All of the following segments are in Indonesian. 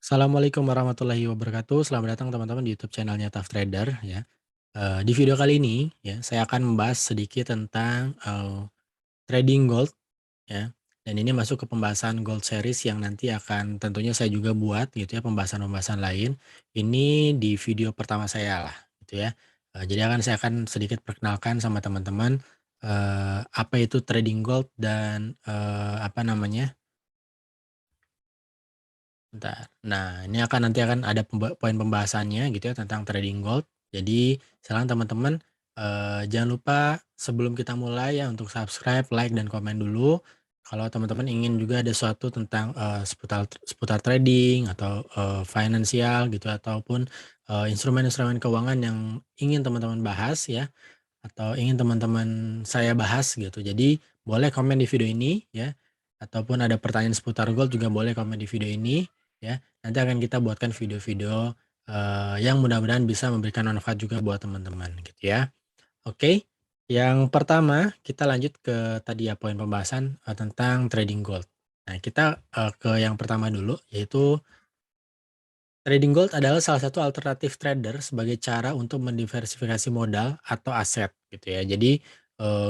Assalamualaikum warahmatullahi wabarakatuh. Selamat datang teman-teman di YouTube channelnya Tough Trader ya. Di video kali ini ya saya akan membahas sedikit tentang trading gold ya. Dan ini masuk ke pembahasan gold series yang nanti akan tentunya saya juga buat gitu ya pembahasan-pembahasan lain. Ini di video pertama saya lah gitu ya. Jadi saya akan sedikit perkenalkan sama teman-teman apa itu trading gold dan apa namanya. Bentar. Nah, ini nanti akan ada poin pembahasannya gitu ya tentang trading gold. Jadi, saran teman-teman, jangan lupa sebelum kita mulai ya untuk subscribe, like, dan komen dulu. Kalau teman-teman ingin juga ada sesuatu tentang seputar seputar trading atau finansial gitu ataupun instrumen-instrumen keuangan yang ingin teman-teman bahas ya atau ingin teman-teman saya bahas gitu. Jadi boleh komen di video ini ya, ataupun ada pertanyaan seputar gold juga boleh komen di video ini ya. Nanti akan kita buatkan video-video yang mudah-mudahan bisa memberikan manfaat juga buat teman-teman gitu ya. Oke, yang pertama kita lanjut ke tadi ya poin pembahasan tentang trading gold. Nah kita ke yang pertama dulu yaitu trading gold adalah salah satu alternatif trader sebagai cara untuk mendiversifikasi modal atau aset gitu ya. Jadi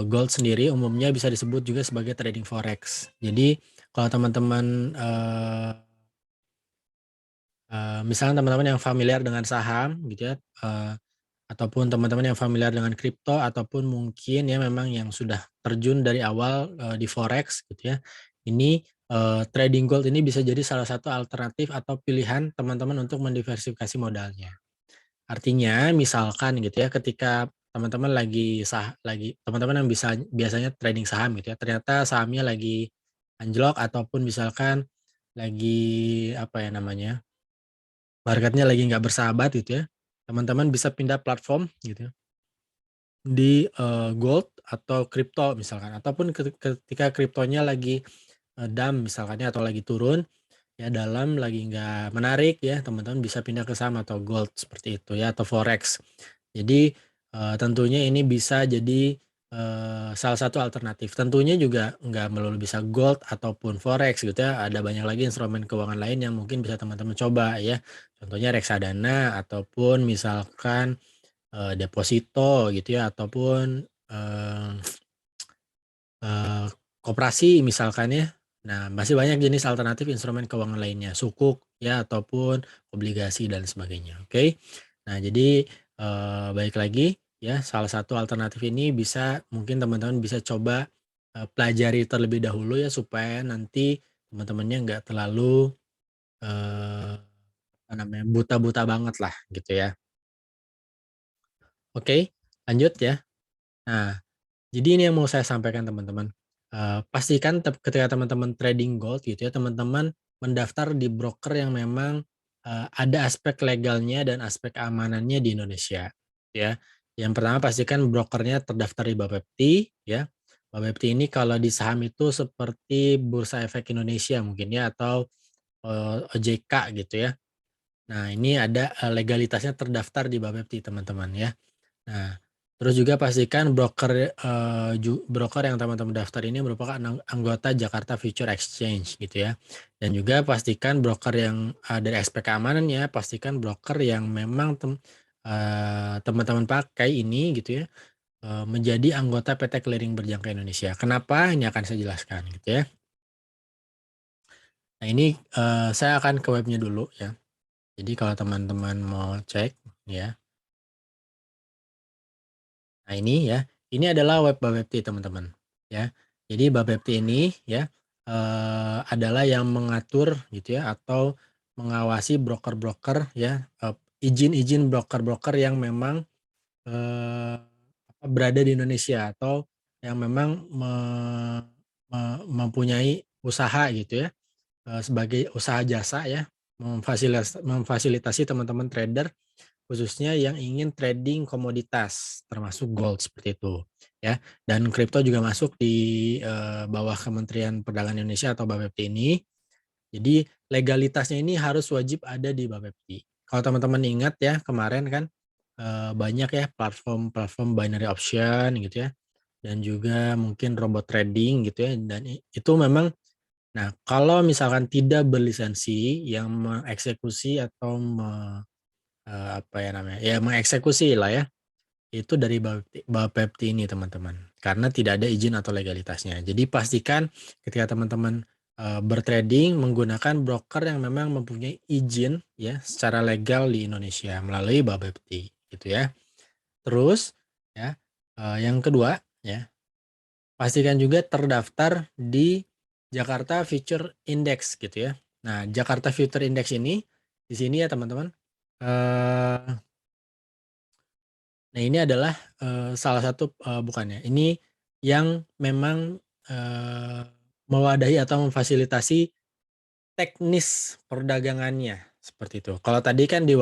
gold sendiri umumnya bisa disebut juga sebagai trading forex. Jadi kalau teman-teman misalnya teman-teman yang familiar dengan saham gitu ya, ataupun teman-teman yang familiar dengan kripto ataupun mungkin ya memang yang sudah terjun dari awal di forex gitu ya. Ini trading gold ini bisa jadi salah satu alternatif atau pilihan teman-teman untuk mendiversifikasi modalnya. Artinya misalkan gitu ya ketika teman-teman lagi teman-teman yang biasanya trading saham gitu ya, ternyata sahamnya lagi anjlok ataupun misalkan lagi apa ya namanya, marketnya lagi nggak bersahabat gitu ya, teman-teman bisa pindah platform gitu ya, di gold atau kripto misalkan ataupun ketika kriptonya lagi down misalkan ya atau lagi turun. Ya dalam lagi nggak menarik ya, teman-teman bisa pindah ke saham atau gold seperti itu ya, atau forex. Jadi, tentunya ini bisa jadi, salah satu alternatif. Tentunya juga nggak melulu bisa gold ataupun forex gitu ya, ada banyak lagi instrumen keuangan lain yang mungkin bisa teman-teman coba ya. Contohnya reksadana ataupun misalkan, deposito gitu ya, ataupun, Eee, koperasi misalkan ya. Nah, masih banyak jenis alternatif instrumen keuangan lainnya, sukuk ya ataupun obligasi dan sebagainya, oke. Nah jadi, balik lagi ya, salah satu alternatif ini bisa mungkin teman-teman bisa coba, pelajari terlebih dahulu ya supaya nanti teman-temannya nggak terlalu, eee, apa namanya, buta-buta banget lah gitu ya. Oke, lanjut ya. Nah, jadi ini yang mau saya sampaikan teman-teman, pastikan ketika teman-teman trading gold gitu ya, teman-teman mendaftar di broker yang memang, ada aspek legalnya dan aspek keamanannya di Indonesia, ya. Yang pertama pastikan brokernya terdaftar di Bapepti ya. Bapepti ini kalau di saham itu seperti Bursa Efek Indonesia mungkin ya atau, OJK gitu ya. Nah ini ada, legalitasnya terdaftar di Bapepti teman-teman ya. Nah, terus juga pastikan broker yang teman-teman daftar ini merupakan anggota Jakarta Future Exchange gitu ya. Dan juga pastikan broker yang, dari aspek keamanannya, pastikan broker yang memang teman-teman pakai ini gitu ya, menjadi anggota PT Clearing Berjangka Indonesia. Kenapa? Ini akan saya jelaskan gitu ya. Nah ini, saya akan ke webnya dulu ya. Jadi kalau teman-teman mau cek ya. Nah ini ya, ini adalah web Bapepti teman-teman, ya. Jadi Bapepti ini ya, adalah yang mengatur gitu ya atau mengawasi broker-broker ya, izin-izin broker-broker yang memang, berada di Indonesia atau yang memang mempunyai usaha gitu ya, sebagai usaha jasa ya, memfasilitasi teman-teman trader khususnya yang ingin trading komoditas, termasuk gold seperti itu, ya. Dan kripto juga masuk di, bawah Kementerian Perdagangan Indonesia atau Bapepti ini. Jadi legalitasnya ini harus wajib ada di Bapepti. Kalau teman-teman ingat ya kemarin kan, banyak ya platform-platform binary option gitu ya, dan juga mungkin robot trading gitu ya, dan itu memang Nah, kalau misalkan tidak berlisensi yang mengeksekusi atau apa ya namanya, ya mengeksekusi lah ya, itu dari Bapepti ini teman-teman, karena tidak ada izin atau legalitasnya. Jadi pastikan ketika teman-teman, bertrading menggunakan broker yang memang mempunyai izin ya secara legal di Indonesia melalui Bapepti gitu ya. Terus ya, yang kedua ya, pastikan juga terdaftar di Jakarta Future Index gitu ya. Nah, Jakarta Future Index ini, di sini ya teman-teman, nah ini adalah, salah satu, bukan ya, ini yang memang, eee, mewadahi atau memfasilitasi teknis perdagangannya, seperti itu. Kalau tadi kan di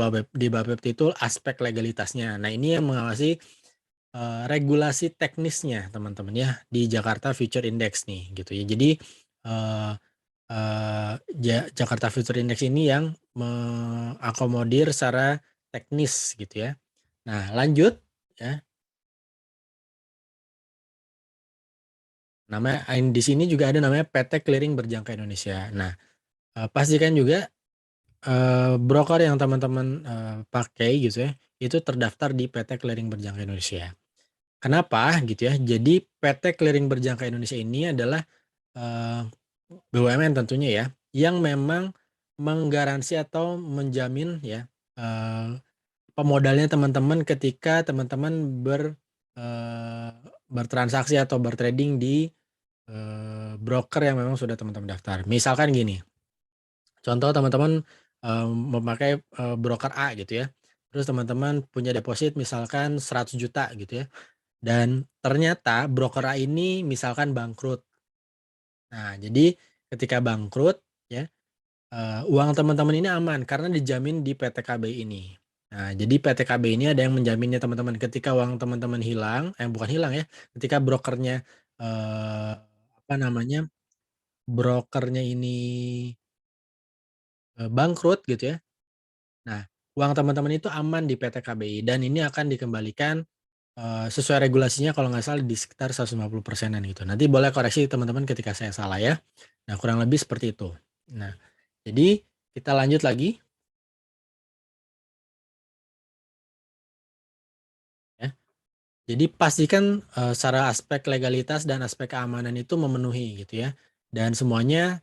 Bapepti itu aspek legalitasnya. Nah ini yang mengawasi, regulasi teknisnya teman-teman ya, di Jakarta Future Index nih gitu ya. Jadi, eee eee, Jakarta Future Index ini yang mengakomodir secara teknis gitu ya. Nah lanjut ya. Di sini juga ada namanya PT Clearing Berjangka Indonesia. Nah, pastikan juga, broker yang teman-teman, pakai gitu ya, itu terdaftar di PT Clearing Berjangka Indonesia. Kenapa gitu ya? Jadi PT Clearing Berjangka Indonesia ini adalah, eee, BUMN tentunya ya, yang memang menggaransi atau menjamin ya, eee, pemodalnya teman-teman ketika teman-teman eee, bertransaksi atau bertrading di broker yang memang sudah teman-teman daftar. Misalkan gini, contoh teman-teman, memakai, broker A gitu ya, terus teman-teman punya deposit misalkan 100 juta gitu ya, dan ternyata broker A ini misalkan bangkrut. Nah, jadi ketika bangkrut ya, uang teman-teman ini aman karena dijamin di PTKB ini. Nah, jadi PTKB ini ada yang menjaminnya teman-teman ketika uang teman-teman hilang, bukan hilang ya, ketika brokernya, apa namanya, brokernya ini, bangkrut gitu ya. Nah, uang teman-teman itu aman di PT KBI dan ini akan dikembalikan, sesuai regulasinya kalau nggak salah di sekitar 150%-an gitu. Nanti boleh koreksi teman-teman ketika saya salah ya. Nah, kurang lebih seperti itu. Nah, jadi kita lanjut lagi ya. Jadi pastikan, secara aspek legalitas dan aspek keamanan itu memenuhi gitu ya. Dan semuanya,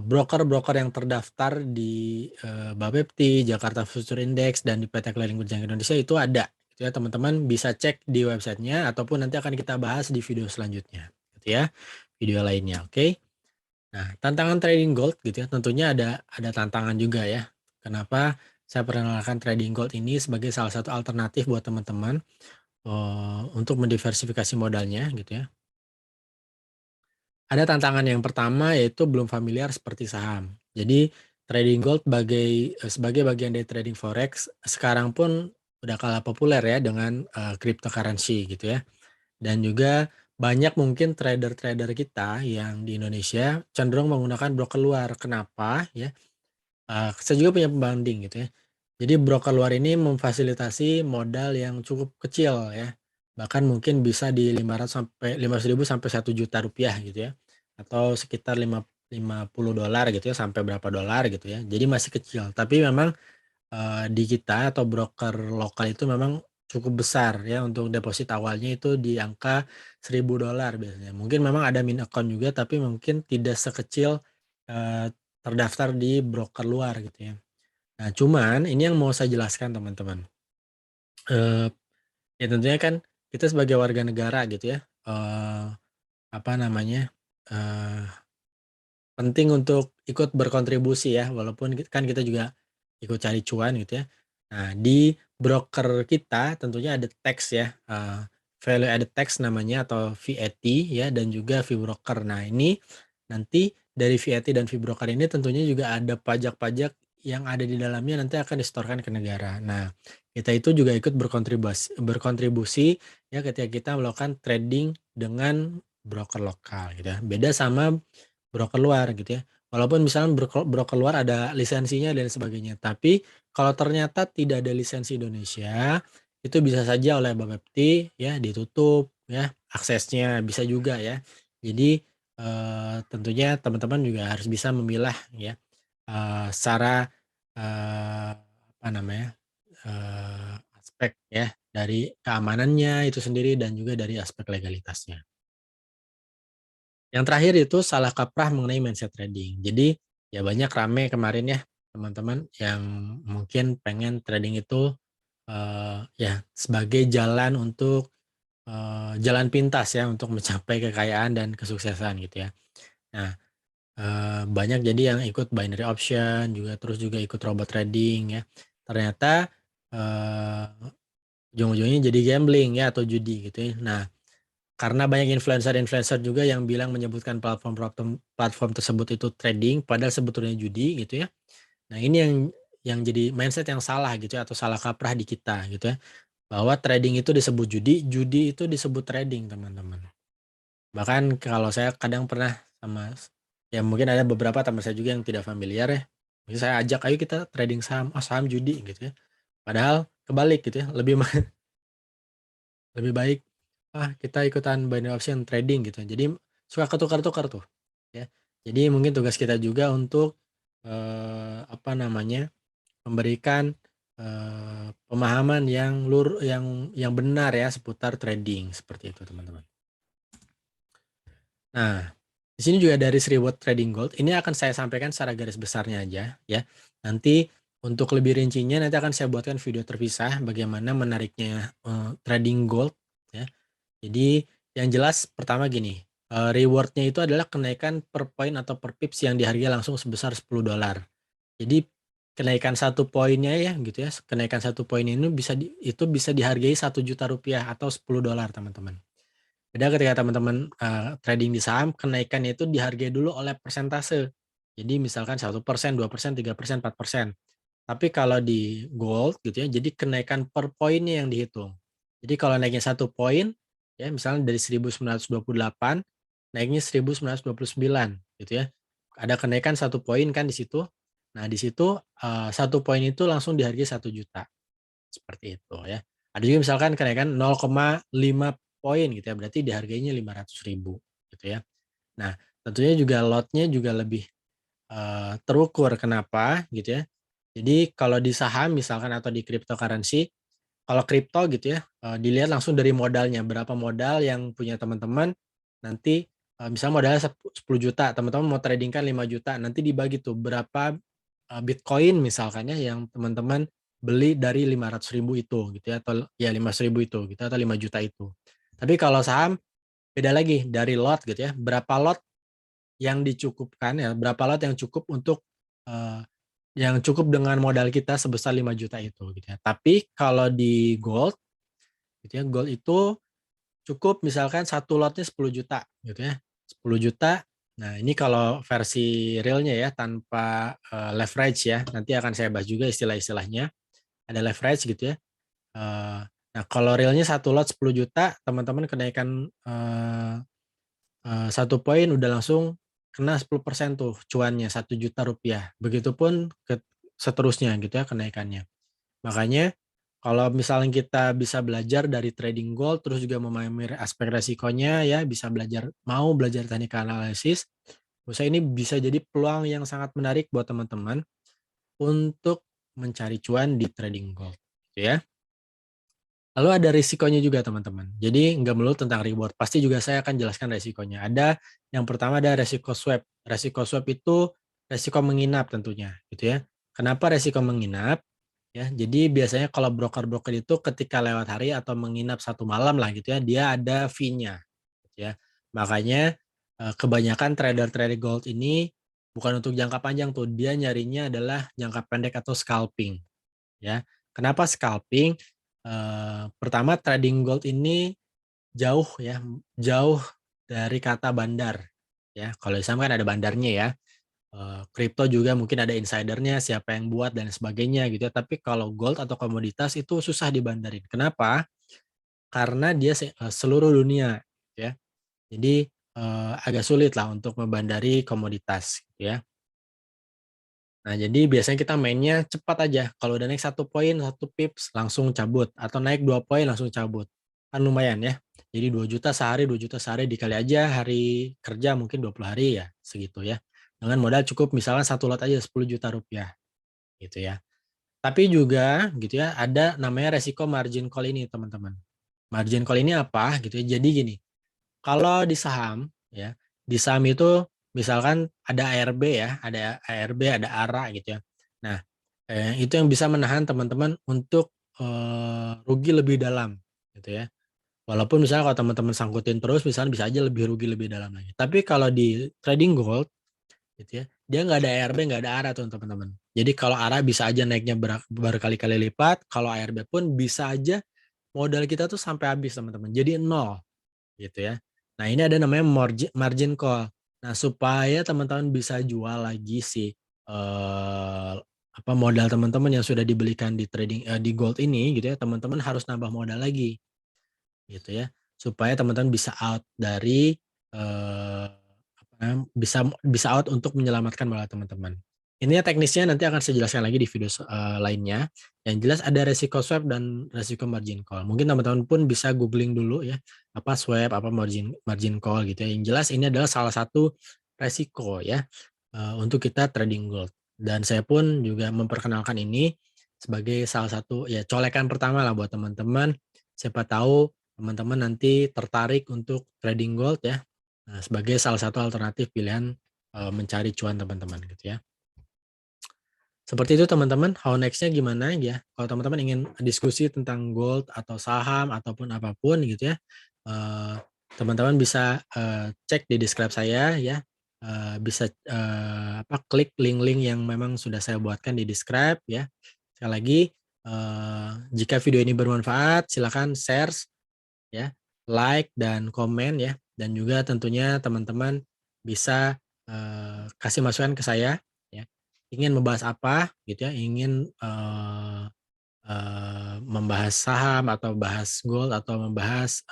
broker-broker yang terdaftar di, Bapepti, Jakarta Future Index, dan di PT Clearing Berjangka Indonesia itu ada gitu ya, teman-teman bisa cek di websitenya ataupun nanti akan kita bahas di video selanjutnya gitu ya, video lainnya, oke. Nah, tantangan trading gold gitu ya, tentunya ada tantangan juga ya. Kenapa saya perkenalkan trading gold ini sebagai salah satu alternatif buat teman-teman. Untuk mendiversifikasi modalnya gitu ya. Ada tantangan yang pertama yaitu belum familiar seperti saham. Jadi trading gold sebagai bagian dari trading forex sekarang pun udah kalah populer ya dengan, cryptocurrency gitu ya. Dan juga banyak mungkin trader-trader kita yang di Indonesia cenderung menggunakan broker luar. Kenapa ya? Saya juga punya pembanding gitu ya. Jadi broker luar ini memfasilitasi modal yang cukup kecil ya, bahkan mungkin bisa di 500.000 sampai Rp1.000.000 gitu ya, atau sekitar $50 gitu ya, sampai berapa dolar gitu ya. Jadi masih kecil, tapi memang, di kita atau broker lokal itu memang cukup besar ya untuk deposit awalnya itu di angka $1.000 biasanya. Mungkin memang ada min account juga, tapi mungkin tidak sekecil, eee, terdaftar di broker luar gitu ya. Nah, cuman ini yang mau saya jelaskan teman-teman, eee, ya tentunya kan kita sebagai warga negara gitu ya, apa namanya, eee, penting untuk ikut berkontribusi ya walaupun kan kita juga ikut cari cuan gitu ya. Nah, di broker kita tentunya ada tax ya, value added tax namanya atau VAT ya dan juga fee broker. Nah, ini nanti dari VAT dan fee broker ini tentunya juga ada pajak-pajak yang ada di dalamnya nanti akan disetorkan ke negara. Nah, kita itu juga ikut berkontribusi ya ketika kita melakukan trading dengan broker lokal gitu ya. Beda sama broker luar gitu ya. Walaupun misalnya broker luar ada lisensinya dan sebagainya, tapi kalau ternyata tidak ada lisensi Indonesia, itu bisa saja oleh Bapepti ya ditutup ya aksesnya, bisa juga ya. Jadi tentunya teman-teman juga harus bisa memilah ya, secara, apa namanya, aspek ya, dari keamanannya itu sendiri dan juga dari aspek legalitasnya. Yang terakhir itu salah kaprah mengenai mindset trading. Jadi, ya banyak rame kemarin ya, teman-teman yang mungkin pengen trading itu, ya sebagai jalan untuk, jalan pintas ya untuk mencapai kekayaan dan kesuksesan gitu ya. Nah, banyak jadi yang ikut binary option juga, terus juga ikut robot trading ya. Ternyata, eee, ujung-ujungnya jadi gambling ya atau judi gitu ya. Nah, karena banyak influencer-influencer juga yang bilang menyebutkan platform-platform platform tersebut itu trading, padahal sebetulnya judi gitu ya. Nah ini yang jadi mindset yang salah gitu ya, atau salah kaprah di kita gitu ya, bahwa trading itu disebut judi, judi itu disebut trading teman-teman. Bahkan kalau saya kadang pernah sama ya mungkin ada beberapa teman saya juga yang tidak familiar ya, mungkin saya ajak, "Ayo kita trading saham," "Oh saham judi," gitu ya. Padahal kebalik gitu ya, lebih lebih baik, kita ikutan binary option trading gitu. Jadi suka ketukar-tukar tuh, ya. Jadi mungkin tugas kita juga untuk, apa namanya, memberikan, pemahaman yang benar ya seputar trading, seperti itu teman-teman. Nah, di sini juga dari Reward Trading Gold, ini akan saya sampaikan secara garis besarnya aja ya. Nanti untuk lebih rincinya nanti akan saya buatkan video terpisah bagaimana menariknya, trading gold ya. Jadi yang jelas pertama gini, reward itu adalah kenaikan per poin atau per pips yang dihargai langsung sebesar $10. Jadi kenaikan satu poinnya ya gitu ya, kenaikan satu poin ini itu bisa dihargai $1 juta atau $10 teman-teman. Beda ketika teman-teman, trading di saham kenaikannya itu dihargai dulu oleh persentase. Jadi misalkan 1%, 2%, 3%, 4%. Tapi kalau di gold gitu ya, jadi kenaikan per poinnya yang dihitung. Jadi kalau naiknya satu poin, ya misalnya dari 1928 naiknya 1929 gitu ya. Ada kenaikan satu poin kan di situ. Nah di situ, 1 poin itu langsung dihargai 1 juta seperti itu ya. Ada juga misalkan kenaikan 0,5 poin gitu ya, berarti dihargainya 500.000 gitu ya. Nah tentunya juga lotnya juga lebih, terukur. Kenapa gitu ya, jadi kalau di saham misalkan atau di cryptocurrency, kalau kripto gitu ya, dilihat langsung dari modalnya, berapa modal yang punya teman-teman, nanti, misalnya modalnya 10 juta, teman-teman mau trading kan 5 juta, nanti dibagi tuh berapa, Bitcoin misalkan ya yang teman-teman beli dari 500.000 itu gitu ya, atau ya 500.000 itu gitu, atau 5 juta itu. Tapi kalau saham beda lagi dari lot gitu ya, berapa lot yang dicukupkan ya, berapa lot yang cukup untuk, eee yang cukup dengan modal kita sebesar 5 juta itu gitu ya. Tapi kalau di gold gitu ya, gold itu cukup misalkan satu lotnya 10 juta gitu ya, 10 juta. Nah ini kalau versi realnya ya tanpa, leverage ya, nanti akan saya bahas juga istilah-istilahnya, ada leverage gitu ya. Nah kalau realnya satu lot 10 juta, teman-teman kenaikan, 1 poin udah langsung kena 10% tuh cuannya, $1 juta. Begitupun seterusnya gitu ya kenaikannya. Makanya kalau misalnya kita bisa belajar dari trading gold, terus juga memahami aspek resikonya ya, mau belajar teknik analisis, menurut saya ini bisa jadi peluang yang sangat menarik buat teman-teman untuk mencari cuan di trading gold, gitu ya. Lalu ada risikonya juga teman-teman. Jadi nggak melulu tentang reward, pasti juga saya akan jelaskan resikonya. Yang pertama ada resiko swap. Resiko swap itu resiko menginap tentunya, gitu ya. Kenapa resiko menginap? Ya, jadi biasanya kalau broker-broker itu ketika lewat hari atau menginap satu malam lah gitu ya, dia ada fee-nya, gitu ya. Makanya, kebanyakan trader-trader gold ini bukan untuk jangka panjang tuh, dia nyarinya adalah jangka pendek atau scalping, ya. Kenapa scalping? Pertama trading gold ini jauh ya, jauh dari kata bandar, ya. Kalau di saham kan ada bandarnya ya. Kripto juga mungkin ada insidernya, siapa yang buat dan sebagainya gitu ya. Tapi kalau gold atau komoditas itu susah dibandarin. Kenapa? Karena dia seluruh dunia ya. Jadi, agak sulit lah untuk membandari komoditas gitu ya. Nah jadi biasanya kita mainnya cepat aja, kalau udah naik satu poin, satu pips langsung cabut, atau naik 2 poin langsung cabut. kan lumayan ya. Jadi 2 juta sehari, 2 juta sehari dikali aja hari kerja mungkin 20 hari ya, segitu ya. Dengan modal cukup misalnya satu lot aja Rp10.000.000 gitu ya. Tapi juga gitu ya, ada namanya resiko margin call ini teman-teman. Margin call ini apa gitu ya, jadi gini, kalau di saham ya, di saham itu misalkan ada ARB ya, ada ARB, ada ARA gitu ya. Nah, itu yang bisa menahan teman-teman untuk, rugi lebih dalam gitu ya. Walaupun misalnya kalau teman-teman sangkutin terus misalnya bisa aja lebih rugi lebih dalam lagi. Tapi kalau di trading gold gitu ya, dia nggak ada ARB, nggak ada ARA tuh teman-teman. Jadi kalau ARA bisa aja naiknya berkali-kali lipat, kalau ARB pun bisa aja modal kita tuh sampai habis teman-teman, jadi nol gitu ya. Nah ini ada namanya margin call. Nah supaya teman-teman bisa jual lagi si apa modal teman-teman yang sudah dibelikan di trading di gold ini gitu ya, teman-teman harus nambah modal lagi gitu ya, supaya teman-teman bisa out dari apa namanya, bisa out untuk menyelamatkan modal teman-teman. Ini ya teknisnya nanti akan saya jelaskan lagi di video lainnya. Yang jelas ada resiko swap dan resiko margin call. Mungkin teman-teman pun bisa googling dulu ya, apa swap, apa margin margin call gitu ya. Yang jelas ini adalah salah satu resiko ya, untuk kita trading gold. Dan saya pun juga memperkenalkan ini sebagai salah satu ya colekan pertama lah buat teman-teman. Siapa tahu teman-teman nanti tertarik untuk trading gold ya, sebagai salah satu alternatif pilihan, mencari cuan teman-teman gitu ya. Seperti itu teman-teman, how next-nya gimana ya, kalau teman-teman ingin diskusi tentang gold atau saham ataupun apapun gitu ya, eee, teman-teman bisa, cek di describe saya ya, bisa, klik link-link yang memang sudah saya buatkan di describe ya. Sekali lagi, jika video ini bermanfaat silakan share ya, like dan komen ya, dan juga tentunya teman-teman bisa, kasih masukan ke saya ya, ingin membahas apa gitu ya, ingin, membahas saham atau bahas gold atau membahas,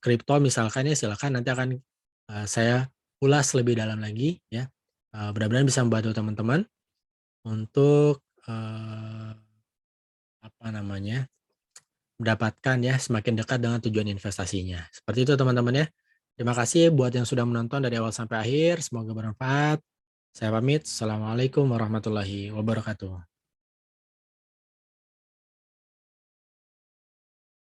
kripto misalkan ya, silakan nanti akan, saya ulas lebih dalam lagi ya, mudah-mudahan bisa membantu teman-teman untuk, apa namanya, mendapatkan ya, semakin dekat dengan tujuan investasinya. Seperti itu teman-teman ya. Terima kasih buat yang sudah menonton dari awal sampai akhir, semoga bermanfaat. Saya pamit, assalamualaikum warahmatullahi wabarakatuh.